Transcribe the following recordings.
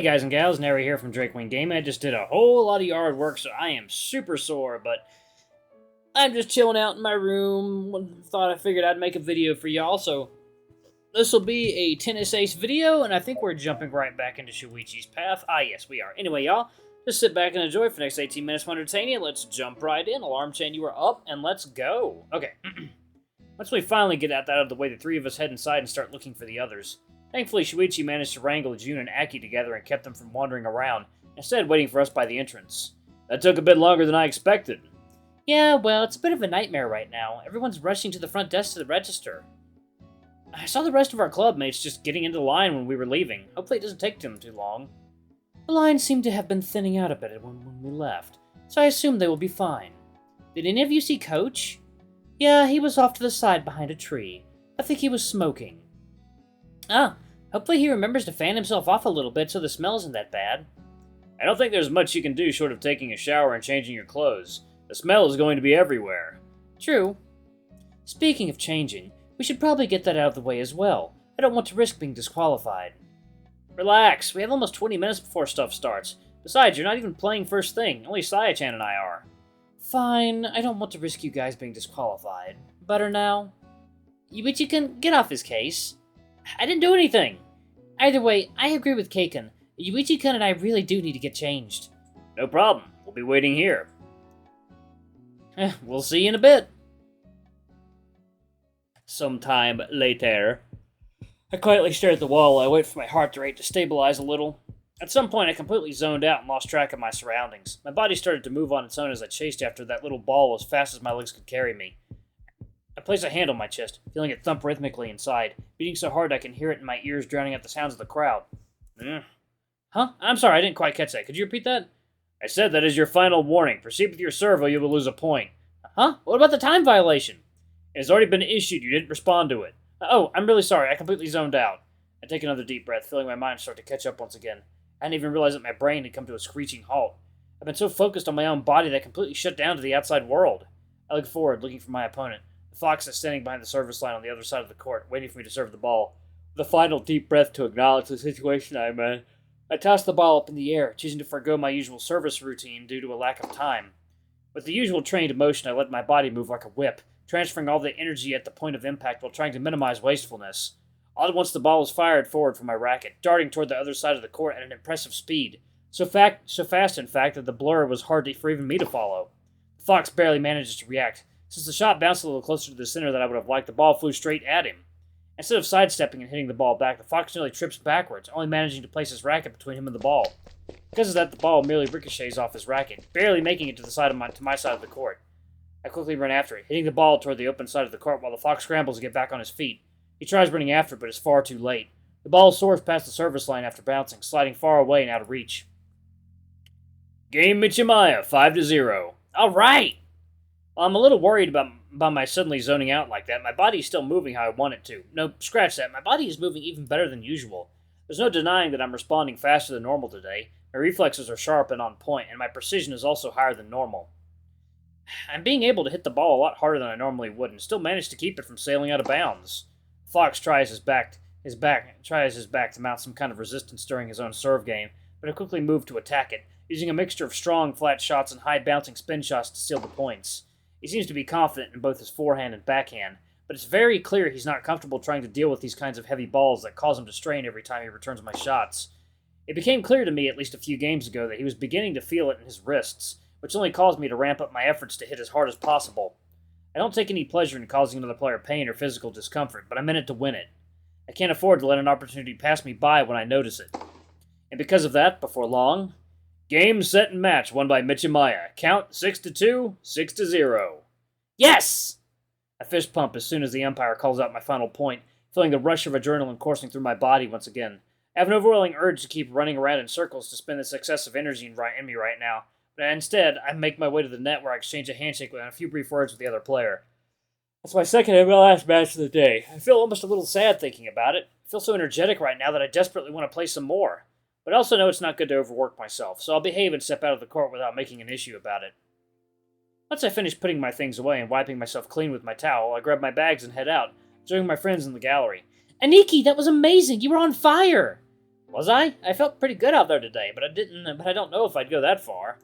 guys and gals, Nary here from Drakewing Gaming. I just did a whole lot of yard work, so I am super sore, but I'm just chilling out in my room. Thought I figured I'd make a video for y'all, so this will be a tennis ace video, and I think we're jumping right back into Shuichi's path. Ah, yes, we are. Anyway, y'all, just sit back and enjoy for the next 18 minutes of entertaining. Let's jump right in. Alarm chain, you are up, and let's go. Okay. Once we finally get that out of the way, the three of us head inside and start looking for the others. Thankfully, Shuichi managed to wrangle Jun and Aki together and kept them from wandering around, instead waiting for us by the entrance. That took a bit longer than I expected. Yeah, well, it's a bit of a nightmare right now. Everyone's rushing to the front desk to register. I saw the rest of our club mates just getting into line when we were leaving. Hopefully it doesn't take them too long. The line seemed to have been thinning out a bit when we left, so I assume they will be fine. Did any of you see Coach? Yeah, he was off to the side behind a tree. I think he was smoking. Ah, hopefully he remembers to fan himself off a little bit so the smell isn't that bad. I don't think there's much you can do short of taking a shower and changing your clothes. The smell is going to be everywhere. True. Speaking of changing, we should probably get that out of the way as well. I don't want to risk being disqualified. Relax, we have almost 20 minutes before stuff starts. Besides, you're not even playing first thing. Only Saya-chan and I are. Fine, I don't want to risk you guys being disqualified. Better now? Yuichi can get off his case. I didn't do anything. Either way, I agree with Keiken. Yuichi-kun and I really do need to get changed. No problem. We'll be waiting here. We'll see you in a bit. Sometime later. I quietly stare at the wall while I wait for my heart rate to stabilize a little. At some point, I completely zoned out and lost track of my surroundings. My body started to move on its own as I chased after that little ball as fast as my legs could carry me. I placed a hand on my chest, feeling it thump rhythmically inside, beating so hard I can hear it in my ears, drowning out the sounds of the crowd. Huh? I'm sorry, I didn't quite catch that. Could you repeat that? I said that is your final warning. Proceed with your serve or you will lose a point. Huh? What about the time violation? It has already been issued. You didn't respond to it. Oh, I'm really sorry. I completely zoned out. I take another deep breath, feeling my mind start to catch up once again. I didn't even realize that my brain had come to a screeching halt. I've been so focused on my own body that I completely shut down to the outside world. I look forward, looking for my opponent. The fox is standing behind the service line on the other side of the court, waiting for me to serve the ball. With a final deep breath to acknowledge the situation I'm in, I toss the ball up in the air, choosing to forego my usual service routine due to a lack of time. With the usual trained motion, I let my body move like a whip, transferring all the energy at the point of impact while trying to minimize wastefulness. All at once the ball was fired forward from my racket, darting toward the other side of the court at an impressive speed. So fast, in fact, that the blur was hard for even me to follow. The fox barely manages to react. Since the shot bounced a little closer to the center than I would have liked, the ball flew straight at him. Instead of sidestepping and hitting the ball back, the fox nearly trips backwards, only managing to place his racket between him and the ball. Because of that, the ball merely ricochets off his racket, barely making it to my side of the court. I quickly run after it, hitting the ball toward the open side of the court while the fox scrambles to get back on his feet. He tries running after it, but is far too late. The ball soars past the service line after bouncing, sliding far away and out of reach. Game Michimaya, 5-0. All right! Well, I'm a little worried about my suddenly zoning out like that. My body is still moving how I want it to. No, scratch that. My body is moving even better than usual. There's no denying that I'm responding faster than normal today. My reflexes are sharp and on point, and my precision is also higher than normal. I'm being able to hit the ball a lot harder than I normally would, and still manage to keep it from sailing out of bounds. Fox tries his back to mount some kind of resistance during his own serve game, but I quickly move to attack it, using a mixture of strong, flat shots and high-bouncing spin shots to steal the points. He seems to be confident in both his forehand and backhand, but it's very clear he's not comfortable trying to deal with these kinds of heavy balls that cause him to strain every time he returns my shots. It became clear to me at least a few games ago that he was beginning to feel it in his wrists, which only caused me to ramp up my efforts to hit as hard as possible. I don't take any pleasure in causing another player pain or physical discomfort, but I'm in it to win it. I can't afford to let an opportunity pass me by when I notice it. And because of that, before long, game, set, and match won by Michimaya. Count 6-2, 6-0. Yes! I fist pump as soon as the umpire calls out my final point, feeling the rush of adrenaline coursing through my body once again. I have an overwhelming urge to keep running around in circles to spend this excessive energy in me right now, but instead, I make my way to the net where I exchange a handshake and a few brief words with the other player. That's my second and my last match of the day. I feel almost a little sad thinking about it. I feel so energetic right now that I desperately want to play some more. But I also know it's not good to overwork myself, so I'll behave and step out of the court without making an issue about it. Once I finish putting my things away and wiping myself clean with my towel, I grab my bags and head out, joining my friends in the gallery. Aniki, that was amazing! You were on fire! Was I? I felt pretty good out there today, but I don't know if I'd go that far.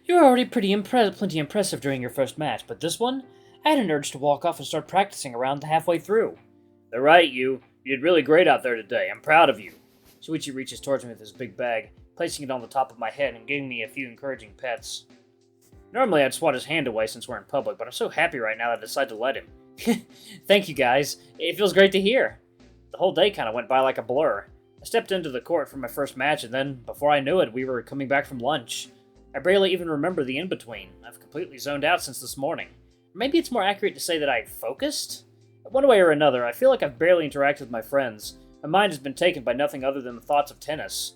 You were already plenty impressive during your first match, but this one? I had an urge to walk off and start practicing around halfway through. They're right, you. You did really great out there today. I'm proud of you. Shuichi reaches towards me with his big bag, placing it on the top of my head and giving me a few encouraging pets. Normally I'd swat his hand away since we're in public, but I'm so happy right now that I decided to let him. Thank you, guys. It feels great to hear. The whole day kind of went by like a blur. I stepped into the court for my first match, and then, before I knew it, we were coming back from lunch. I barely even remember the in-between. I've completely zoned out since this morning. Maybe it's more accurate to say that I focused? One way or another, I feel like I've barely interacted with my friends. My mind has been taken by nothing other than the thoughts of tennis.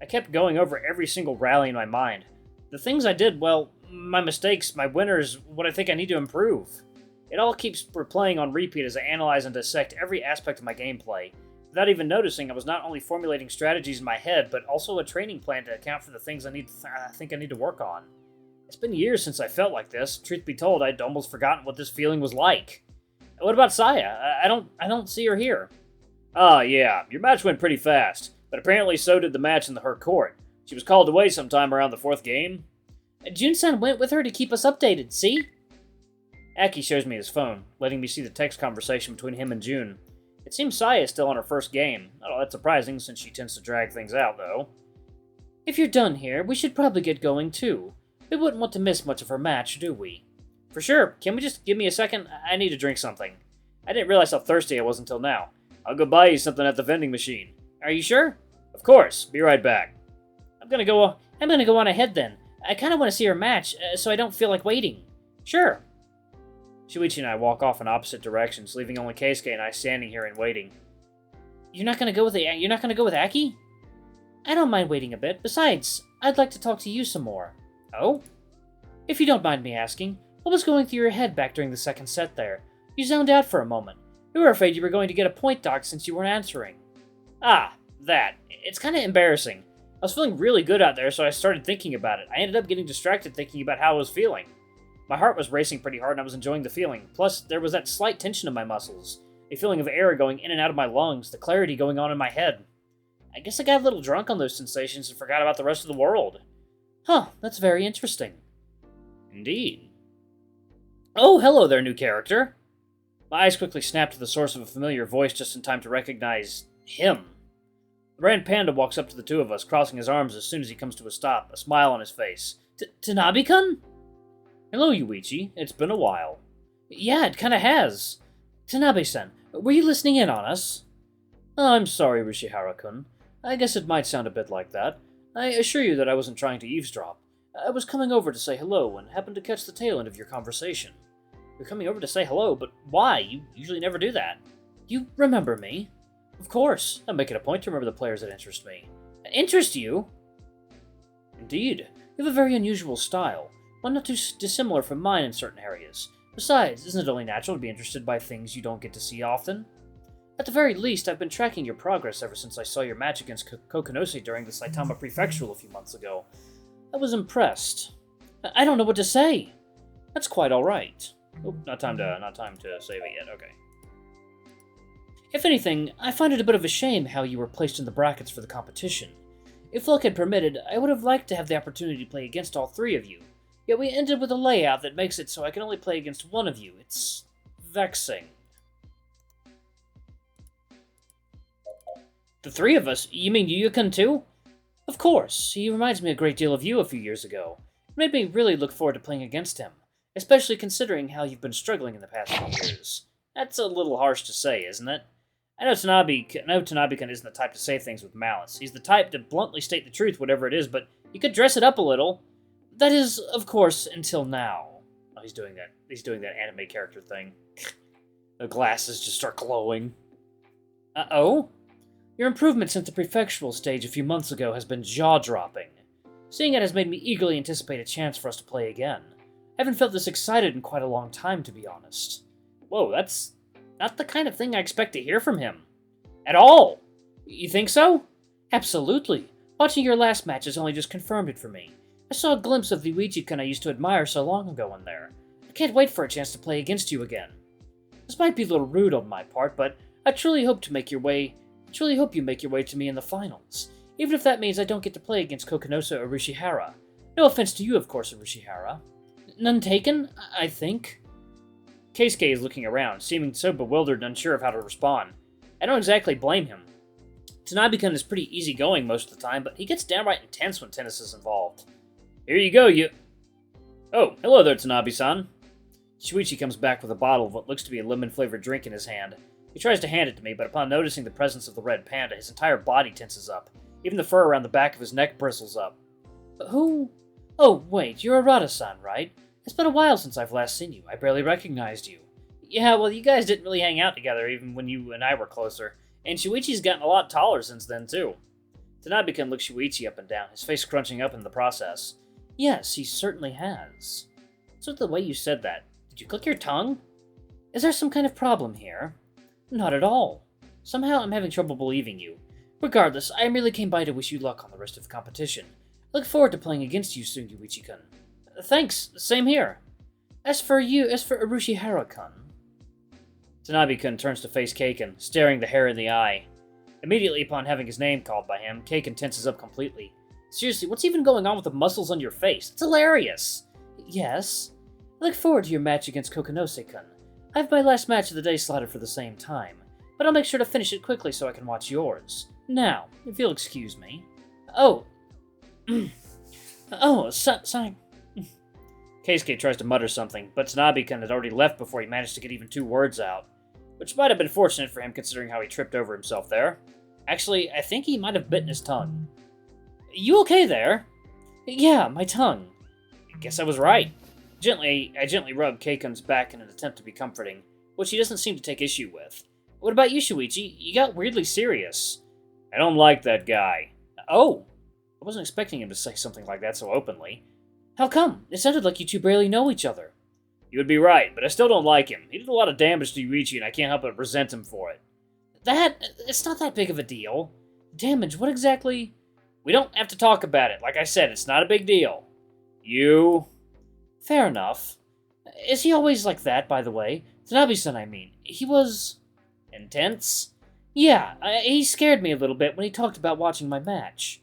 I kept going over every single rally in my mind. The things I did, well, my mistakes, my winners, what I think I need to improve. It all keeps replaying on repeat as I analyze and dissect every aspect of my gameplay. Without even noticing, I was not only formulating strategies in my head, but also a training plan to account for the things I think I need to work on. It's been years since I felt like this. Truth be told, I'd almost forgotten what this feeling was like. What about Saya? I don't see her here. Ah, yeah, your match went pretty fast, but apparently so did the match in her court. She was called away sometime around the 4th game. Jun-san went with her to keep us updated, see? Aki shows me his phone, letting me see the text conversation between him and June. It seems Saya is still on her first game. Not all that surprising, since she tends to drag things out, though. If you're done here, we should probably get going, too. We wouldn't want to miss much of her match, do we? For sure. Can we just give me a second? I need to drink something. I didn't realize how thirsty I was until now. I'll go buy you something at the vending machine. Are you sure? Of course. Be right back. I'm gonna go on ahead, then. I kind of want to see her match, so I don't feel like waiting. Sure. Shuichi and I walk off in opposite directions, leaving only Keisuke and I standing here and waiting. You're not gonna go with Aki? I don't mind waiting a bit. Besides, I'd like to talk to you some more. Oh? If you don't mind me asking, what was going through your head back during the second set there? You zoned out for a moment. We were afraid you were going to get a point docked since you weren't answering. Ah, that. It's kind of embarrassing. I was feeling really good out there, so I started thinking about it. I ended up getting distracted thinking about how I was feeling. My heart was racing pretty hard and I was enjoying the feeling. Plus, there was that slight tension in my muscles. A feeling of air going in and out of my lungs, the clarity going on in my head. I guess I got a little drunk on those sensations and forgot about the rest of the world. Huh, that's very interesting. Indeed. Oh, hello there, new character. My eyes quickly snapped to the source of a familiar voice just in time to recognize him. The Grand Panda walks up to the two of us, crossing his arms as soon as he comes to a stop, a smile on his face. Tanabi-kun? Hello, Yuichi. It's been a while. Yeah, it kinda has. Tanabe-san, were you listening in on us? Oh, I'm sorry, Rishihara-kun. I guess it might sound a bit like that. I assure you that I wasn't trying to eavesdrop. I was coming over to say hello and happened to catch the tail end of your conversation. You're coming over to say hello, but why? You usually never do that. You remember me? Of course. I make it a point to remember the players that interest me. Interest you? Indeed. You have a very unusual style. One not too dissimilar from mine in certain areas. Besides, isn't it only natural to be interested by things you don't get to see often? At the very least, I've been tracking your progress ever since I saw your match against Kokonose during the Saitama Prefectural a few months ago. I was impressed. I don't know what to say. That's quite alright. Oh, not time to save it yet, okay. If anything, I find it a bit of a shame how you were placed in the brackets for the competition. If luck had permitted, I would have liked to have the opportunity to play against all three of you. Yet we ended with a layout that makes it so I can only play against one of you. It's vexing. The three of us? You mean Yuuya-kun too? Of course. He reminds me a great deal of you a few years ago. It made me really look forward to playing against him, especially considering how you've been struggling in the past few years. That's a little harsh to say, isn't it? I know Tanabi-kun isn't the type to say things with malice. He's the type to bluntly state the truth, whatever it is, but you could dress it up a little. That is, of course, until now. Oh, he's doing that. He's doing that anime character thing. The glasses just start glowing. Uh-oh? Your improvement since the prefectural stage a few months ago has been jaw-dropping. Seeing it has made me eagerly anticipate a chance for us to play again. I haven't felt this excited in quite a long time, to be honest. Whoa, that's not the kind of thing I expect to hear from him. At all! You think so? Absolutely. Watching your last match has only just confirmed it for me. I saw a glimpse of the Yuichi-kun I used to admire so long ago in there. I can't wait for a chance to play against you again. This might be a little rude on my part, but I truly hope you make your way to me in the finals, even if that means I don't get to play against Kokonosa or Urishihara. No offense to you, of course, Urishihara. None taken, I think. Keisuke is looking around, seeming so bewildered and unsure of how to respond. I don't exactly blame him. Tanabi-kun is pretty easygoing most of the time, but he gets downright intense when tennis is involved. Here you go, you... Oh, hello there, Tanabi-san. Shuichi comes back with a bottle of what looks to be a lemon-flavored drink in his hand. He tries to hand it to me, but upon noticing the presence of the red panda, his entire body tenses up. Even the fur around the back of his neck bristles up. Who? Oh, wait, you're Arata-san, right? It's been a while since I've last seen you. I barely recognized you. Yeah, well, you guys didn't really hang out together, even when you and I were closer. And Shuichi's gotten a lot taller since then, too. Tanabi-kun looks Shuichi up and down, his face crunching up in the process. Yes, he certainly has. So the way you said that, did you click your tongue? Is there some kind of problem here? Not at all. Somehow I'm having trouble believing you. Regardless, I merely came by to wish you luck on the rest of the competition. I look forward to playing against you soon, Yuichi-kun. Thanks, same here. As for Urishihara-kun... Tanabi-kun turns to face Keiken, staring the hair in the eye. Immediately upon having his name called by him, Keiken tenses up completely. Seriously, what's even going on with the muscles on your face? It's hilarious! Yes? I look forward to your match against Kokonose-kun. I have my last match of the day slotted for the same time, but I'll make sure to finish it quickly so I can watch yours. Now, if you'll excuse me. Oh. Sorry. Keisuke tries to mutter something, but Tanabi-kun had already left before he managed to get even 2 words out. Which might have been fortunate for him considering how he tripped over himself there. Actually, I think he might have bitten his tongue. You okay there? Yeah, my tongue. Guess I was right. I gently rubbed Keiken's back in an attempt to be comforting, which he doesn't seem to take issue with. What about you, Shuichi? You got weirdly serious. I don't like that guy. Oh! I wasn't expecting him to say something like that so openly. How come? It sounded like you two barely know each other. You would be right, but I still don't like him. He did a lot of damage to Yuichi, and I can't help but resent him for it. It's not that big of a deal. Damage? What exactly? We don't have to talk about it. Like I said, it's not a big deal. You... Fair enough. Is he always like that, by the way? Tanabi-san, I mean. He was... intense? Yeah, he scared me a little bit when he talked about watching my match.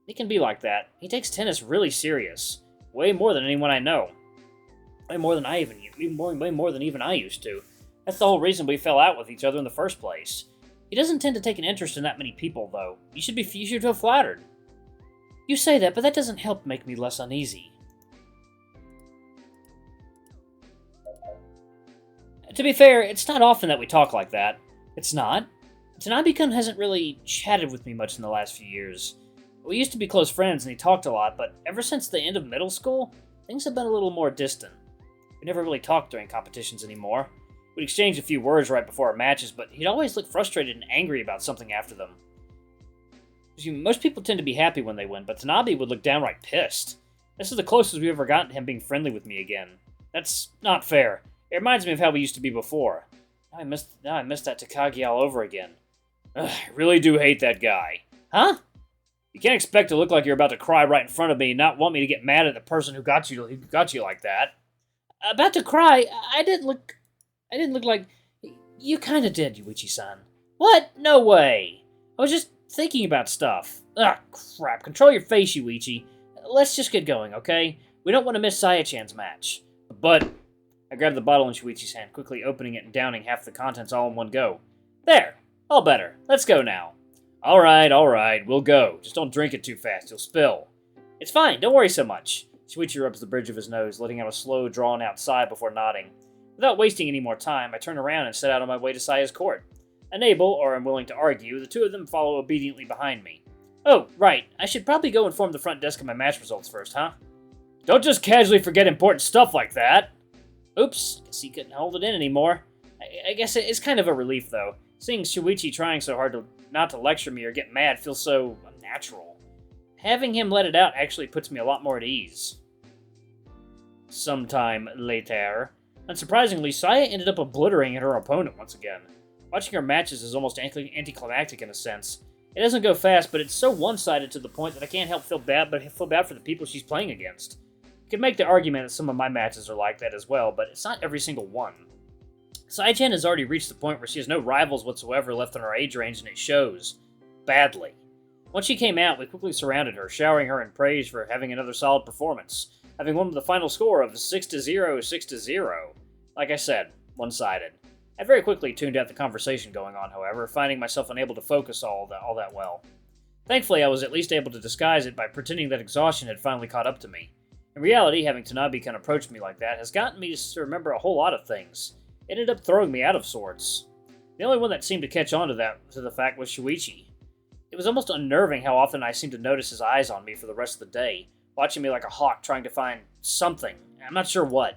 He can be like that. He takes tennis really serious. Way more than anyone I know. Way more than even I used to. That's the whole reason we fell out with each other in the first place. He doesn't tend to take an interest in that many people, though. You should feel flattered. You say that, but that doesn't help make me less uneasy. To be fair, it's not often that we talk like that. It's not. Tanabi-kun hasn't really chatted with me much in the last few years. We used to be close friends and he talked a lot, but ever since the end of middle school, things have been a little more distant. We never really talked during competitions anymore. We'd exchange a few words right before our matches, but he'd always look frustrated and angry about something after them. Most people tend to be happy when they win, but Tanabe would look downright pissed. This is the closest we've ever gotten to him being friendly with me again. That's not fair. It reminds me of how we used to be before. Now I miss that Takagi all over again. Ugh, I really do hate that guy. Huh? You can't expect to look like you're about to cry right in front of me and not want me to get mad at the person who got you like that. About to cry? I didn't look like... You kinda did, Yuichi-san. What? No way. I was just thinking about stuff. Ah, crap. Control your face, Yuichi. Let's just get going, okay? We don't want to miss Saya-chan's match. But... I grabbed the bottle in Shuichi's hand, quickly opening it and downing half the contents all in one go. There! All better. Let's go now. Alright, we'll go. Just don't drink it too fast, you'll spill. It's fine, don't worry so much. Shuichi rubs the bridge of his nose, letting out a slow, drawn-out sigh before nodding. Without wasting any more time, I turn around and set out on my way to Saya's court. Unable, or unwilling to argue, the two of them follow obediently behind me. Oh, right, I should probably go inform the front desk of my match results first, huh? Don't just casually forget important stuff like that! Oops, guess he couldn't hold it in anymore. I guess it's kind of a relief, though. Seeing Shuichi trying so hard not to lecture me or get mad feels so unnatural. Having him let it out actually puts me a lot more at ease. Sometime later. Unsurprisingly, Saya ended up obliterating her opponent once again. Watching her matches is almost anticlimactic in a sense. It doesn't go fast, but it's so one-sided to the point that I can't help feel bad for the people she's playing against. You could make the argument that some of my matches are like that as well, but it's not every single one. Sai-chan has already reached the point where she has no rivals whatsoever left in her age range, and it shows. Badly. Once she came out, we quickly surrounded her, showering her in praise for having another solid performance, having won with the final score of 6-0, 6-0. Like I said, one-sided. I very quickly tuned out the conversation going on, however, finding myself unable to focus all that well. Thankfully, I was at least able to disguise it by pretending that exhaustion had finally caught up to me. In reality, having Tanabi approach me like that has gotten me to remember a whole lot of things. It ended up throwing me out of sorts. The only one that seemed to catch on to the fact was Shuichi. It was almost unnerving how often I seemed to notice his eyes on me for the rest of the day, watching me like a hawk trying to find something. I'm not sure what.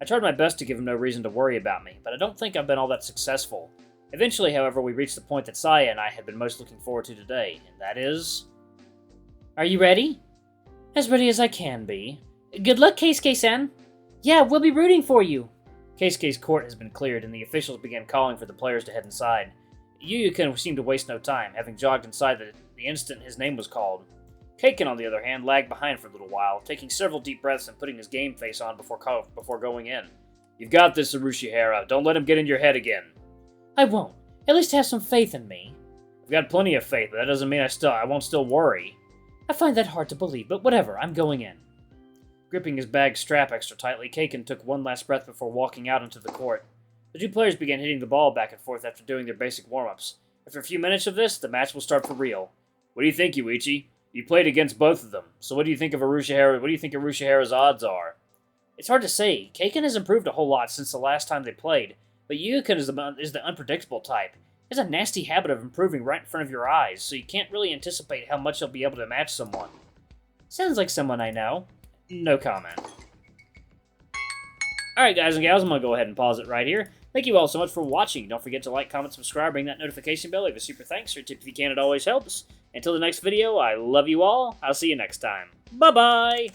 I tried my best to give him no reason to worry about me, but I don't think I've been all that successful. Eventually, however, we reached the point that Saya and I had been most looking forward to today, and that is... Are you ready? As ready as I can be. Good luck, Keisuke-san. Yeah, we'll be rooting for you. Keisuke's court has been cleared, and the officials began calling for the players to head inside. Yuuya seemed to waste no time, having jogged inside the instant his name was called. Keiken, on the other hand, lagged behind for a little while, taking several deep breaths and putting his game face on before going in. You've got this, Urushihara. Don't let him get in your head again. I won't. At least have some faith in me. I've got plenty of faith, but that doesn't mean I won't still worry. I find that hard to believe, but whatever, I'm going in. Gripping his bag strap extra tightly, Keiken took one last breath before walking out into the court. The two players began hitting the ball back and forth after doing their basic warm-ups. After a few minutes of this, the match will start for real. What do you think, Yuichi? You played against both of them, so what do you think Urushihara's odds are? It's hard to say. Keiken has improved a whole lot since the last time they played, but Yuuya is the unpredictable type. He has a nasty habit of improving right in front of your eyes, so you can't really anticipate how much he'll be able to match someone. Sounds like someone I know. No comment. Alright guys and gals, I'm going to go ahead and pause it right here. Thank you all so much for watching. Don't forget to like, comment, subscribe, ring that notification bell, leave a super thanks, or a tip if you can, it always helps. Until the next video, I love you all. I'll see you next time. Bye-bye!